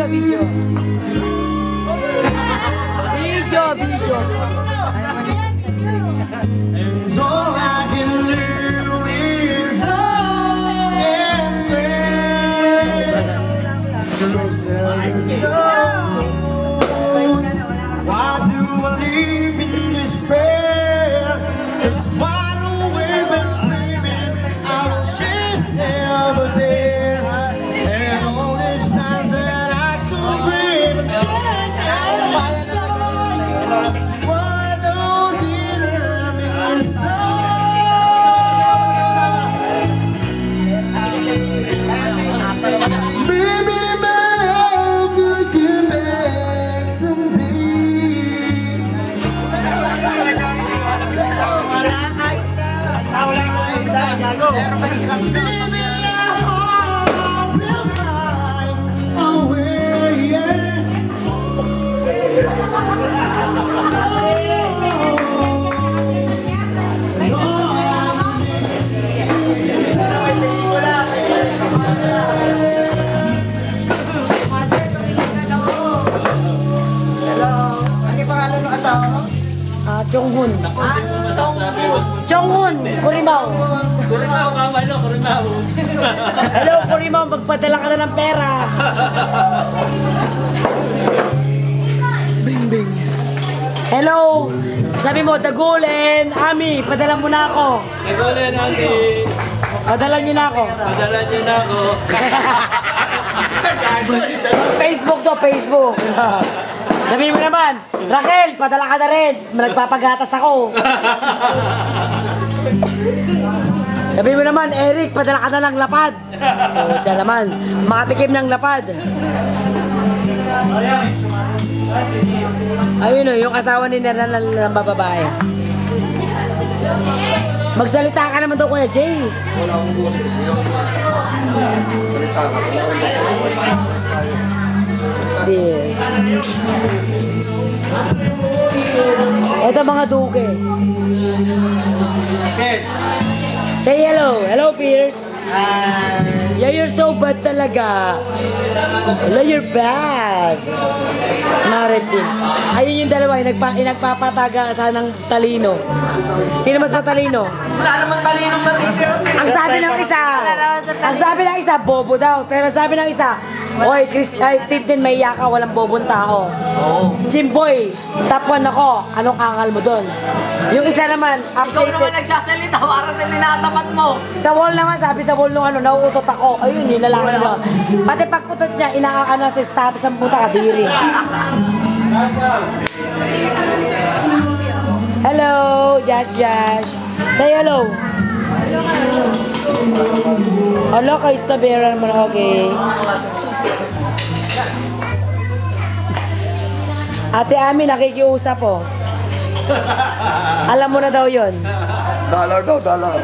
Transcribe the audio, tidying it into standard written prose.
video, video. Video, video. And all I can do is hope and pray. Why do I live in despair? It's wide awake and screaming. I wish she's never there. And all the times that I so brave and strong, why don't you love me so? Baby, my love will come back someday. Baby, your heart will find a way, yeah. Chonghun. Chonghun, Kurimaw. Kurimaw, mamalo, Kurimaw. Hello, Kurimaw, magpadala ka na ng pera. Bing, bing. Hello, sabi mo, Dagulen, Ami, padala mo na ako. Nagulan, Andy. Padala nyo na ako. Padala niyo na ako. Facebook to, Facebook. Sabihin mo naman, Raquel, padala ka na rin. Nagpapagatas ako. Sabihin mo naman, Eric, padala ka na ng lapad. O, siya naman, makatikim ng lapad. Ayun o, yung asawa ni Nera ng bababae. Magsalita ka naman daw, Kuya Jay. Wala akong boses. Salita ka. Wala akong boses. Ito mga duke. Yes. Say hello. Hello, Pierce. Yeah, you're so bad talaga. Hello, you're bad. Maritim. Ayun yung dalawa, yung nagpapataga sa ng talino. Sino mas matalino? Wala naman talinong natitira. Ang sabi ng isa, bobo daw. Pero sabi ng isa, oy, Tintin, may yaka, walang bobong tao. Jimboy, top 1 ako. Anong angal mo doon? Yung isa naman, Ikaw updated. naman nagsasalita, parang tinatapat mo. Sa wall naman, sabi sa wall nung ano, nauutot ako. Ayun, yung lalaki mo. Pati pag-utot niya, inaakano sa status ang puta kadiri. Hello, Josh Josh. Say hello. Hello, kay Stabera naman, okay. Ate Ami, nakikiusap po. Alam mo na daw yun. Dollar daw, dollar.